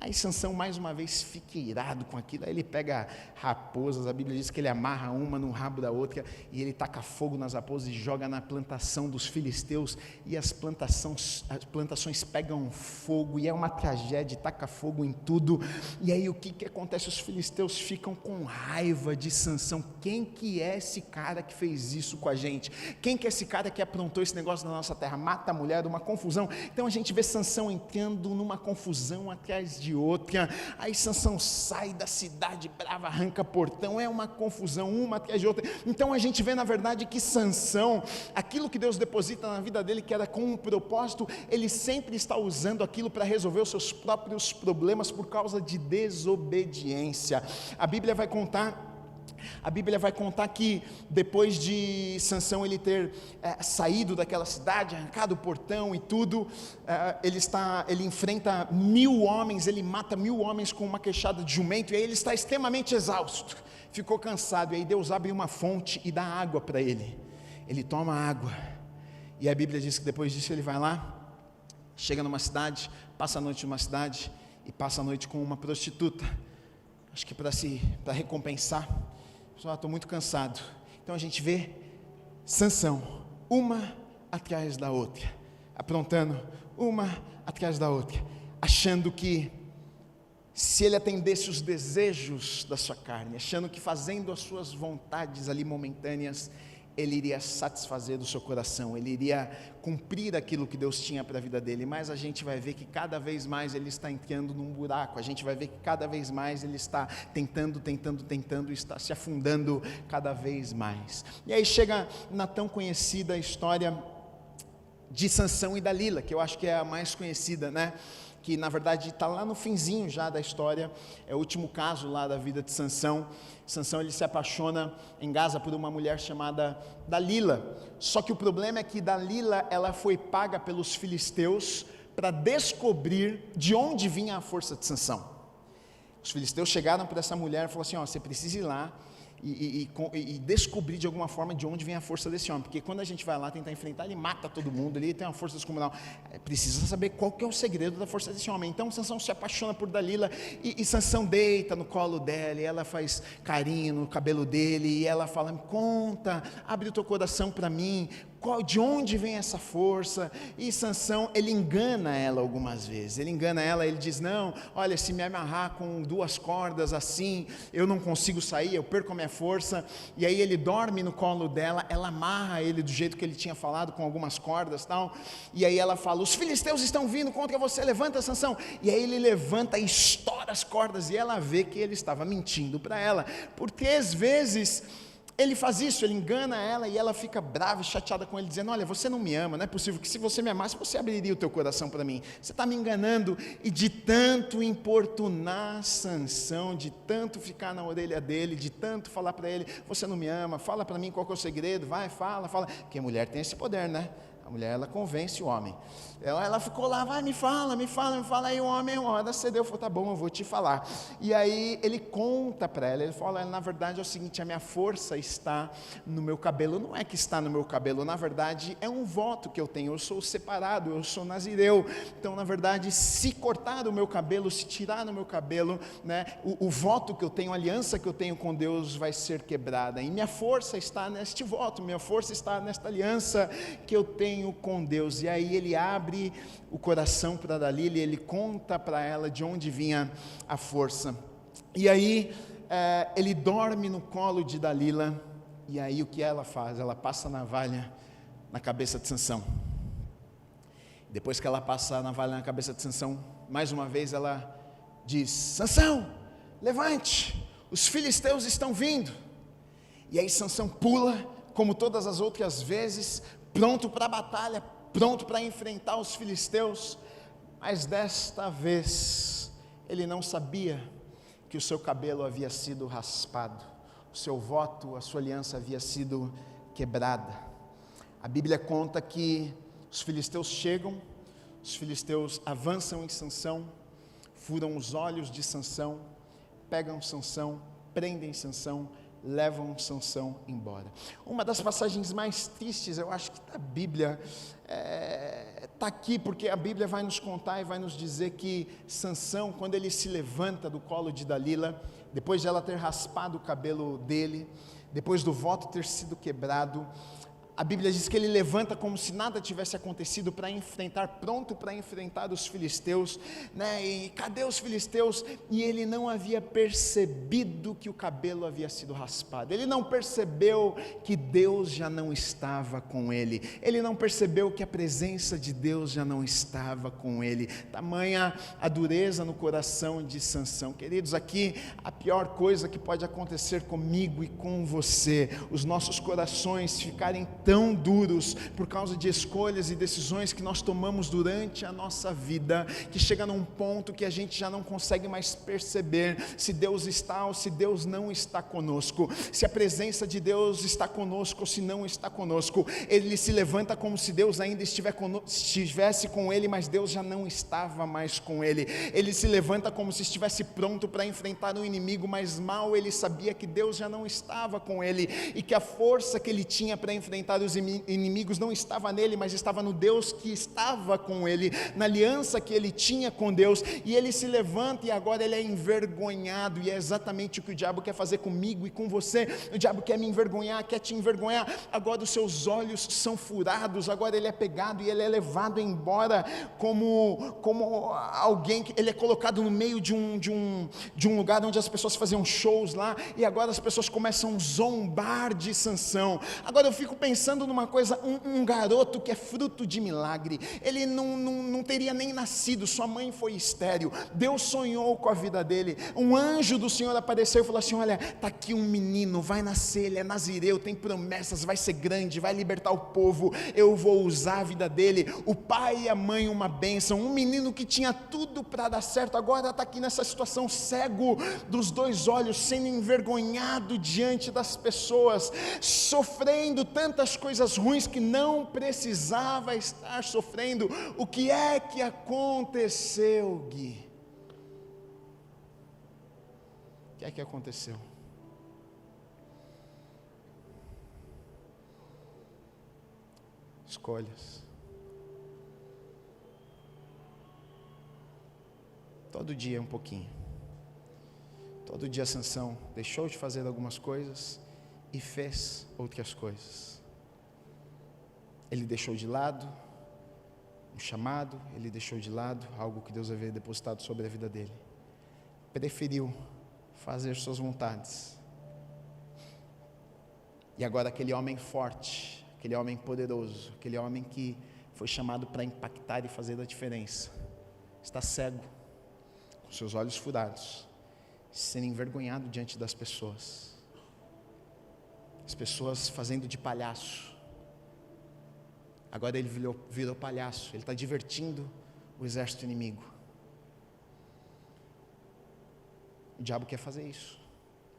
Aí Sansão mais uma vez fica irado com aquilo, aí ele pega raposas, a Bíblia diz que ele amarra uma no rabo da outra, e ele taca fogo nas raposas e joga na plantação dos filisteus, e as plantações pegam fogo, e é uma tragédia, taca fogo em tudo. E aí o que acontece? Os filisteus ficam com raiva de Sansão. Quem que é esse cara que fez isso com a gente? Quem que é esse cara que aprontou esse negócio na nossa terra? Mata a mulher, uma confusão. Então a gente vê Sansão entrando numa confusão atrás de de outra. Aí Sansão sai da cidade brava, arranca portão, é uma confusão, uma atrás de outra. Então a gente vê na verdade que Sansão, aquilo que Deus deposita na vida dele, que era com um propósito, ele sempre está usando aquilo para resolver os seus próprios problemas por causa de desobediência. A Bíblia vai contar que depois de Sansão ele ter saído daquela cidade, arrancado o portão e tudo, ele enfrenta 1000 homens, ele mata 1000 homens com uma queixada de jumento, e aí ele está extremamente exausto, ficou cansado, e aí Deus abre uma fonte e dá água para ele toma água, e a Bíblia diz que depois disso ele vai lá, chega numa cidade, passa a noite numa cidade, e passa a noite com uma prostituta, acho que para recompensar. Estou muito cansado. Então a gente vê Sansão, uma atrás da outra, aprontando uma atrás da outra, achando que se ele atendesse os desejos da sua carne, achando que fazendo as suas vontades ali momentâneas, ele iria satisfazer do seu coração, ele iria cumprir aquilo que Deus tinha para a vida dele, mas a gente vai ver que cada vez mais ele está entrando num buraco, a gente vai ver que cada vez mais ele está tentando, e está se afundando cada vez mais. E aí chega na tão conhecida história de Sansão e Dalila, que eu acho que é a mais conhecida, né? Que na verdade está lá no finzinho já da história, é o último caso lá da vida de Sansão. Sansão ele se apaixona em Gaza por uma mulher chamada Dalila, só que o problema é que Dalila ela foi paga pelos filisteus para descobrir de onde vinha a força de Sansão. Os filisteus chegaram para essa mulher e falaram assim, você precisa ir lá e descobrir de alguma forma de onde vem a força desse homem, porque quando a gente vai lá tentar enfrentar, ele mata todo mundo, ele tem uma força descomunal, precisa saber qual que é o segredo da força desse homem. Então Sansão se apaixona por Dalila, e Sansão deita no colo dela, e ela faz carinho no cabelo dele, e ela fala, me conta, abre o teu coração para mim, de onde vem essa força? E Sansão, ele engana ela algumas vezes, ele diz, não, olha, se me amarrar com 2 cordas assim, eu não consigo sair, eu perco a minha força. E aí ele dorme no colo dela, ela amarra ele do jeito que ele tinha falado, com algumas cordas tal, e aí ela fala, os filisteus estão vindo contra você, levanta Sansão. E aí ele levanta e estoura as cordas, e ela vê que ele estava mentindo para ela, porque às vezes ele faz isso, ele engana ela, e ela fica brava e chateada com ele, dizendo, olha, você não me ama, não é possível que se você me amasse, você abriria o teu coração para mim, você está me enganando. E de tanto importunar Sansão, de tanto ficar na orelha dele, de tanto falar para ele, você não me ama, fala para mim qual que é o segredo, vai, fala, porque a mulher tem esse poder, né? A mulher, ela convence o homem. Ela ficou lá, vai, me fala. Aí o homem, uma hora cedeu, falou, tá bom, eu vou te falar. E aí ele conta para ela, ele fala, na verdade é o seguinte, a minha força está no meu cabelo. Não é que está no meu cabelo, na verdade é um voto que eu tenho, eu sou separado, eu sou nazireu. Então na verdade, se cortar o meu cabelo, se tirar o meu cabelo, né, o voto que eu tenho, a aliança que eu tenho com Deus vai ser quebrada. E minha força está neste voto, minha força está nesta aliança que eu tenho com Deus. E aí ele abre o coração para Dalila, e ele conta para ela de onde vinha a força. E aí ele dorme no colo de Dalila, e aí o que ela faz? Ela passa a navalha na cabeça de Sansão. Depois que ela passa a navalha na cabeça de Sansão, mais uma vez ela diz, Sansão, levante, os filisteus estão vindo. E aí Sansão pula, como todas as outras vezes, pronto para a batalha, pronto para enfrentar os filisteus, mas desta vez, ele não sabia que o seu cabelo havia sido raspado, o seu voto, a sua aliança havia sido quebrada. A Bíblia conta que os filisteus chegam, os filisteus avançam em Sansão, furam os olhos de Sansão, pegam Sansão, prendem Sansão, levam Sansão embora. Uma das passagens mais tristes, eu acho que da Bíblia, está aqui, porque a Bíblia vai nos contar e vai nos dizer que Sansão, quando ele se levanta do colo de Dalila, depois de ela ter raspado o cabelo dele, depois do voto ter sido quebrado, A Bíblia diz que ele levanta como se nada tivesse acontecido pronto para enfrentar os filisteus, né? E cadê os filisteus? E ele não havia percebido que o cabelo havia sido raspado, ele não percebeu que Deus já não estava com ele, ele não percebeu que a presença de Deus já não estava com ele. Tamanha a dureza no coração de Sansão. Queridos, aqui a pior coisa que pode acontecer comigo e com você, os nossos corações ficarem tão duros por causa de escolhas e decisões que nós tomamos durante a nossa vida, que chega num ponto que a gente já não consegue mais perceber se Deus está ou se Deus não está conosco, se a presença de Deus está conosco ou se não está conosco. Ele se levanta como se Deus ainda estivesse com ele, mas Deus já não estava mais com ele. Ele se levanta como se estivesse pronto para enfrentar o inimigo, mas mal ele sabia que Deus já não estava com ele, e que a força que ele tinha para enfrentar os inimigos não estava nele, mas estava no Deus que estava com ele, na aliança que ele tinha com Deus. E ele se levanta e agora ele é envergonhado, e é exatamente o que o diabo quer fazer comigo e com você. O diabo quer me envergonhar, quer te envergonhar. Agora os seus olhos são furados, agora ele é pegado e ele é levado embora como alguém que ele é colocado no meio de um lugar onde as pessoas faziam shows lá, e agora as pessoas começam a zombar de Sansão. Agora eu fico pensando numa coisa, um garoto que é fruto de milagre, ele não teria nem nascido, sua mãe foi estéril, Deus sonhou com a vida dele, um anjo do Senhor apareceu e falou assim: olha, está aqui um menino, vai nascer, ele é nazireu, tem promessas, vai ser grande, vai libertar o povo, eu vou usar a vida dele. O pai e a mãe uma bênção, um menino que tinha tudo para dar certo, agora está aqui nessa situação, cego dos dois olhos, sendo envergonhado diante das pessoas, sofrendo tantas coisas ruins que não precisava estar sofrendo. O que é que aconteceu, Gui? O que é que aconteceu? Escolhas. Todo dia um pouquinho. Todo dia Sansão deixou de fazer algumas coisas e fez outras coisas. Ele deixou de lado um chamado, ele deixou de lado algo que Deus havia depositado sobre a vida dele. Preferiu fazer suas vontades. E agora aquele homem forte, aquele homem poderoso, aquele homem que foi chamado para impactar e fazer a diferença, está cego, com seus olhos furados, sendo envergonhado diante das pessoas, as pessoas fazendo de palhaço. Agora ele virou palhaço, ele está divertindo o exército inimigo. O diabo quer fazer isso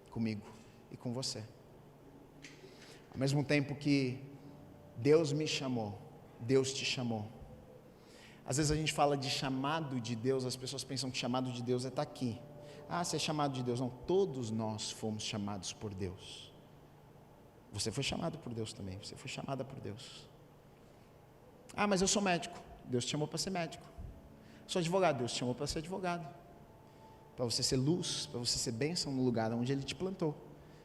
comigo e com você. Ao mesmo tempo que Deus me chamou, Deus te chamou. Às vezes a gente fala de chamado de Deus, as pessoas pensam que chamado de Deus é estar aqui. Ah, você é chamado de Deus. Não, todos nós fomos chamados por Deus. Você foi chamado por Deus também, você foi chamada por Deus. Ah, mas eu sou médico. Deus te chamou para ser médico. Sou advogado. Deus te chamou para ser advogado. Para você ser luz, para você ser bênção no lugar onde Ele te plantou.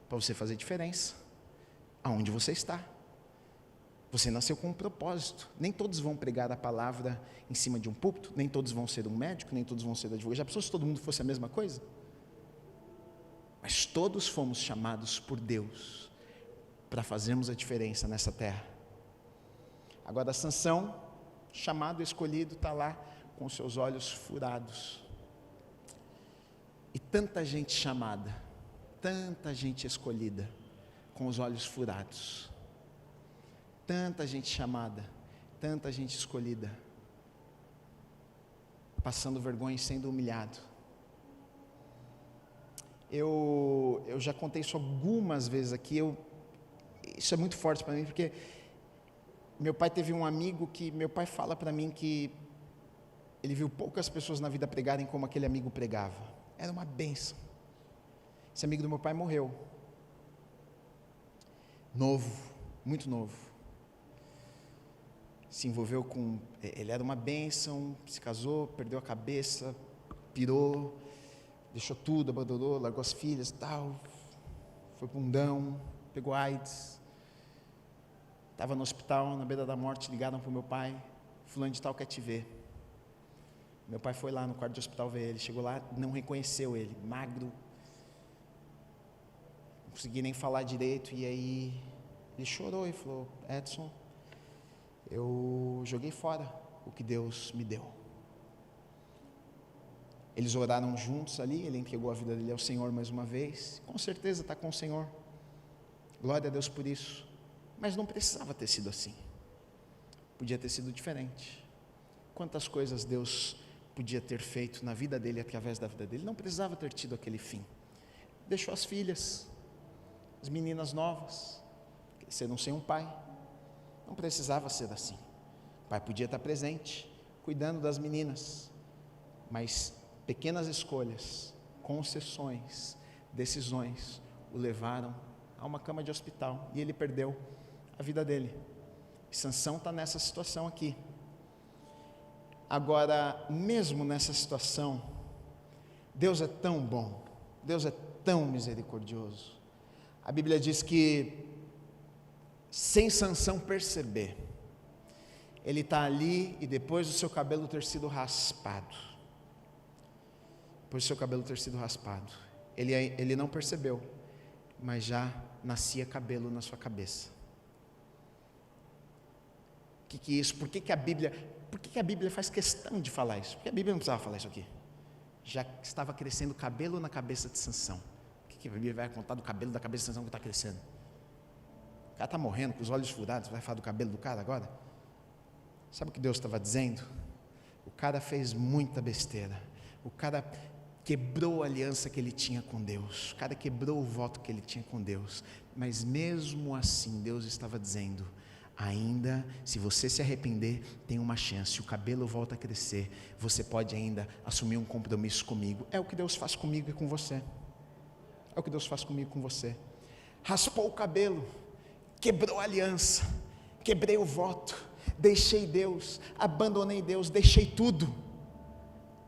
Para você fazer diferença aonde você está. Você nasceu com um propósito. Nem todos vão pregar a palavra em cima de um púlpito, nem todos vão ser um médico, nem todos vão ser advogado. Já pensou se todo mundo fosse a mesma coisa? Mas todos fomos chamados por Deus para fazermos a diferença nessa terra. Agora Sansão, chamado, escolhido, está lá com seus olhos furados. E tanta gente chamada, tanta gente escolhida, com os olhos furados. Tanta gente chamada, tanta gente escolhida, passando vergonha e sendo humilhado. Eu já contei isso algumas vezes aqui, isso é muito forte para mim, porque meu pai teve um amigo que, meu pai fala para mim que ele viu poucas pessoas na vida pregarem como aquele amigo pregava. Era uma bênção. Esse amigo do meu pai morreu. Novo, muito novo. Se envolveu com, ele era uma bênção, se casou, perdeu a cabeça, pirou, deixou tudo, abandonou, largou as filhas e tal, foi bundão, pegou AIDS. Estava no hospital, na beira da morte, ligaram para o meu pai, fulano de tal quer te ver. Meu pai foi lá no quarto de hospital ver ele, chegou lá, não reconheceu ele, magro, não consegui nem falar direito, e aí ele chorou e falou: Edson, eu joguei fora o que Deus me deu. Eles oraram juntos ali, ele entregou a vida dele ao Senhor mais uma vez, com certeza está com o Senhor, glória a Deus por isso, mas não precisava ter sido assim, podia ter sido diferente. Quantas coisas Deus podia ter feito na vida dele, através da vida dele, não precisava ter tido aquele fim. Deixou as filhas, as meninas novas, cresceram sem um pai, não precisava ser assim. O pai podia estar presente, cuidando das meninas, mas pequenas escolhas, concessões, decisões, o levaram a uma cama de hospital, e ele perdeu a vida dele. E Sansão está nessa situação aqui. Agora, mesmo nessa situação, Deus é tão bom, Deus é tão misericordioso. A Bíblia diz que, sem Sansão perceber, ele está ali, e depois do seu cabelo ter sido raspado, ele não percebeu, mas já nascia cabelo na sua cabeça. O que é isso? Por que a Bíblia faz questão de falar isso? Porque a Bíblia não precisava falar isso aqui. Já estava crescendo cabelo na cabeça de Sansão. O que a Bíblia vai contar do cabelo da cabeça de Sansão que está crescendo? O cara está morrendo com os olhos furados, vai falar do cabelo do cara agora? Sabe o que Deus estava dizendo? O cara fez muita besteira, o cara quebrou a aliança que ele tinha com Deus, o cara quebrou o voto que ele tinha com Deus, mas mesmo assim Deus estava dizendo: ainda, se você se arrepender, tem uma chance, o cabelo volta a crescer, você pode ainda assumir um compromisso comigo. É o que Deus faz comigo e com você, é o que Deus faz comigo e com você. Raspou o cabelo, quebrou a aliança, quebrei o voto, deixei Deus, abandonei Deus, deixei tudo,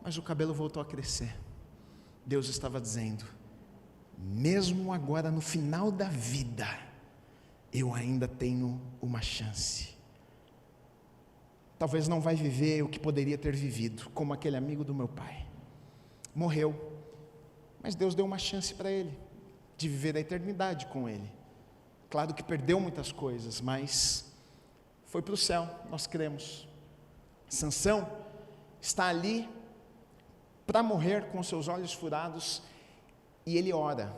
mas o cabelo voltou a crescer. Deus estava dizendo: mesmo agora no final da vida, eu ainda tenho uma chance. Talvez não vai viver o que poderia ter vivido, como aquele amigo do meu pai, morreu, mas Deus deu uma chance para ele, de viver a eternidade com ele. Claro que perdeu muitas coisas, mas foi para o céu, nós cremos. Sansão está ali para morrer com seus olhos furados, e ele ora,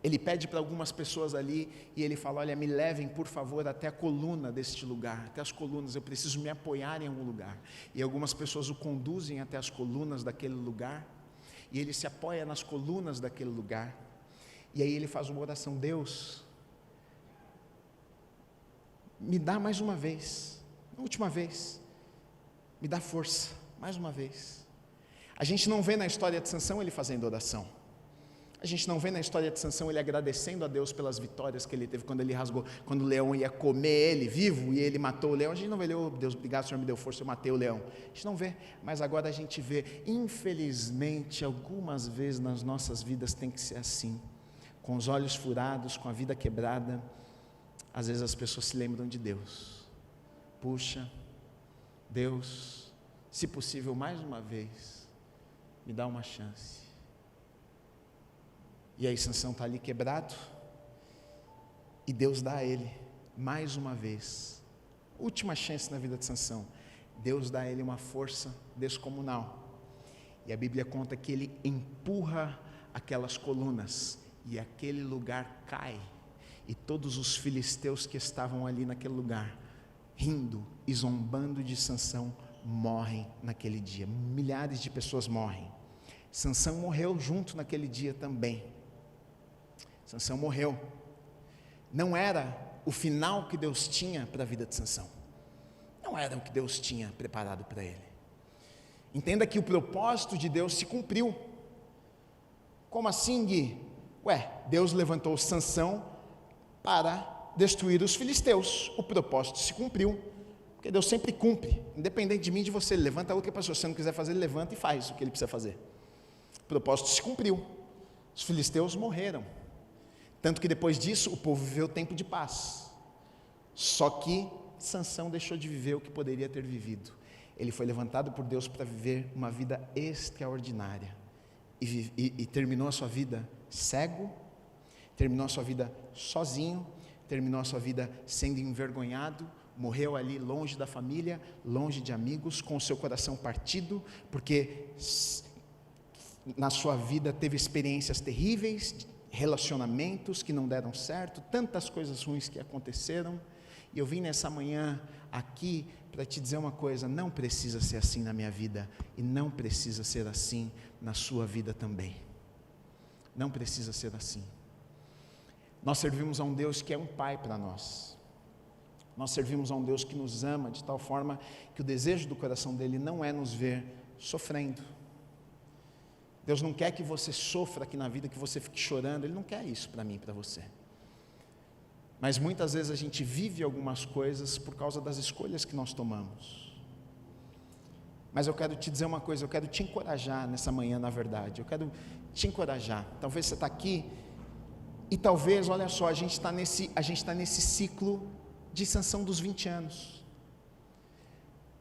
ele pede para algumas pessoas ali, e ele fala: olha, me levem por favor até a coluna deste lugar, até as colunas, eu preciso me apoiar em algum lugar. E algumas pessoas o conduzem até as colunas daquele lugar, e ele se apoia nas colunas daquele lugar, e aí ele faz uma oração: Deus, me dá mais uma vez, a última vez, me dá força, mais uma vez. A gente não vê na história de Sansão ele fazendo oração, a gente não vê na história de Sansão ele agradecendo a Deus pelas vitórias que ele teve quando ele rasgou, quando o leão ia comer ele vivo e ele matou o leão. A gente não vê: oh, Deus, obrigado, o Senhor me deu força, eu matei o leão. A gente não vê, mas agora a gente vê. Infelizmente, algumas vezes nas nossas vidas tem que ser assim, com os olhos furados, com a vida quebrada. Às vezes as pessoas se lembram de Deus: puxa, Deus, se possível mais uma vez, me dá uma chance. E aí Sansão está ali quebrado, e Deus dá a ele mais uma vez, última chance na vida de Sansão. Deus dá a ele uma força descomunal, e a Bíblia conta que ele empurra aquelas colunas, e aquele lugar cai, e todos os filisteus que estavam ali naquele lugar, rindo e zombando de Sansão, morrem naquele dia. Milhares de pessoas morrem. Sansão morreu junto naquele dia também. Sansão morreu. Não era o final que Deus tinha para a vida de Sansão, não era o que Deus tinha preparado para ele. Entenda que o propósito de Deus se cumpriu. Como assim, Gui? Deus levantou Sansão para destruir os filisteus, o propósito se cumpriu, porque Deus sempre cumpre, independente de mim e de você. Ele levanta outra pessoa, se você não quiser fazer, ele levanta e faz o que ele precisa fazer. O propósito se cumpriu, os filisteus morreram, tanto que depois disso o povo viveu tempo de paz. Só que Sansão deixou de viver o que poderia ter vivido. Ele foi levantado por Deus para viver uma vida extraordinária. E terminou a sua vida cego, terminou a sua vida sozinho, terminou a sua vida sendo envergonhado, morreu ali longe da família, longe de amigos, com o seu coração partido, porque na sua vida teve experiências terríveis, relacionamentos que não deram certo, tantas coisas ruins que aconteceram. E eu vim nessa manhã aqui para te dizer uma coisa: não precisa ser assim na minha vida, e não precisa ser assim na sua vida também. Não precisa ser assim. Nós servimos a um Deus que é um pai para nós. Nós servimos a um Deus que nos ama de tal forma que o desejo do coração dele não é nos ver sofrendo. Deus não quer que você sofra aqui na vida, que você fique chorando. Ele não quer isso para mim e para você. Mas muitas vezes a gente vive algumas coisas por causa das escolhas que nós tomamos. Mas eu quero te dizer uma coisa, eu quero te encorajar nessa manhã, na verdade. Eu quero te encorajar. Talvez você está aqui e talvez, olha só, a gente está nesse ciclo de Sansão dos 20 anos.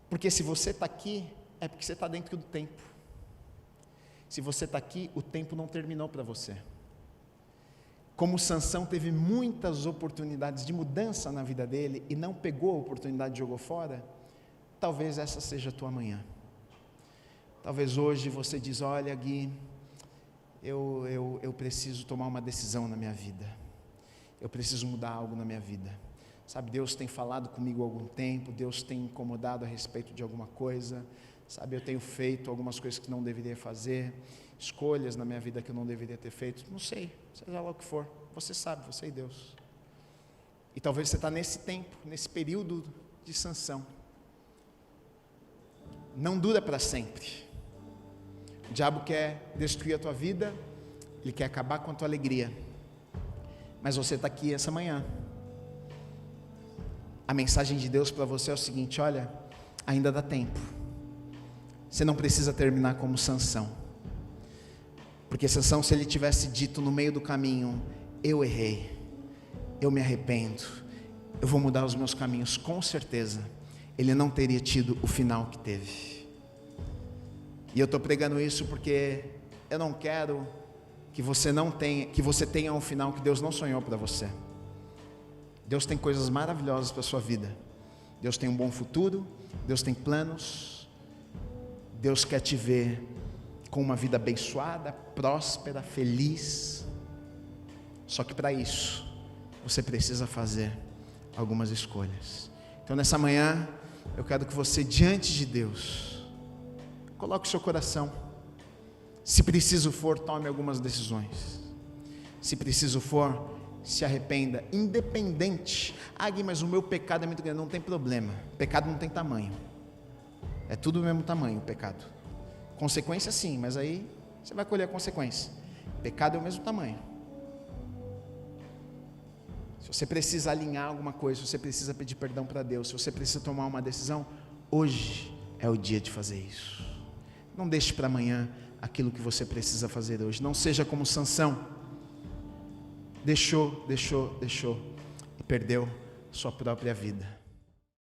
Porque se você está aqui, é porque você está dentro do tempo. Se você está aqui, o tempo não terminou para você. Como Sansão teve muitas oportunidades de mudança na vida dele e não pegou a oportunidade e jogou fora, talvez essa seja a tua manhã. Talvez hoje você diz: olha, Gui, eu preciso tomar uma decisão na minha vida. Eu preciso mudar algo na minha vida. Sabe, Deus tem falado comigo há algum tempo, Deus tem incomodado a respeito de alguma coisa. Sabe, eu tenho feito algumas coisas que não deveria fazer, escolhas na minha vida que eu não deveria ter feito, não sei, seja lá o que for, você sabe, você e Deus. E talvez você está nesse tempo, nesse período de Sansão. Não dura para sempre. O diabo quer destruir a tua vida, ele quer acabar com a tua alegria. Mas você está aqui essa manhã. A mensagem de Deus para você é o seguinte: olha, ainda dá tempo. Você não precisa terminar como Sansão. Porque Sansão, se ele tivesse dito no meio do caminho: eu errei, eu me arrependo, eu vou mudar os meus caminhos, com certeza ele não teria tido o final que teve. E eu estou pregando isso porque eu não quero que você tenha um final que Deus não sonhou para você. Deus tem coisas maravilhosas para a sua vida. Deus tem um bom futuro, Deus tem planos. Deus quer te ver com uma vida abençoada, próspera, feliz. Só que para isso, você precisa fazer algumas escolhas. Então nessa manhã, eu quero que você, diante de Deus, coloque o seu coração. Se preciso for, tome algumas decisões. Se preciso for, se arrependa, independente. Gui, mas o meu pecado é muito grande. Não tem problema, pecado não tem tamanho. É tudo do mesmo tamanho o pecado. Consequência sim, mas aí você vai colher a consequência. Pecado é o mesmo tamanho. Se você precisa alinhar alguma coisa, se você precisa pedir perdão para Deus, se você precisa tomar uma decisão, hoje é o dia de fazer isso. Não deixe para amanhã aquilo que você precisa fazer hoje. Não seja como Sansão. Deixou e perdeu sua própria vida.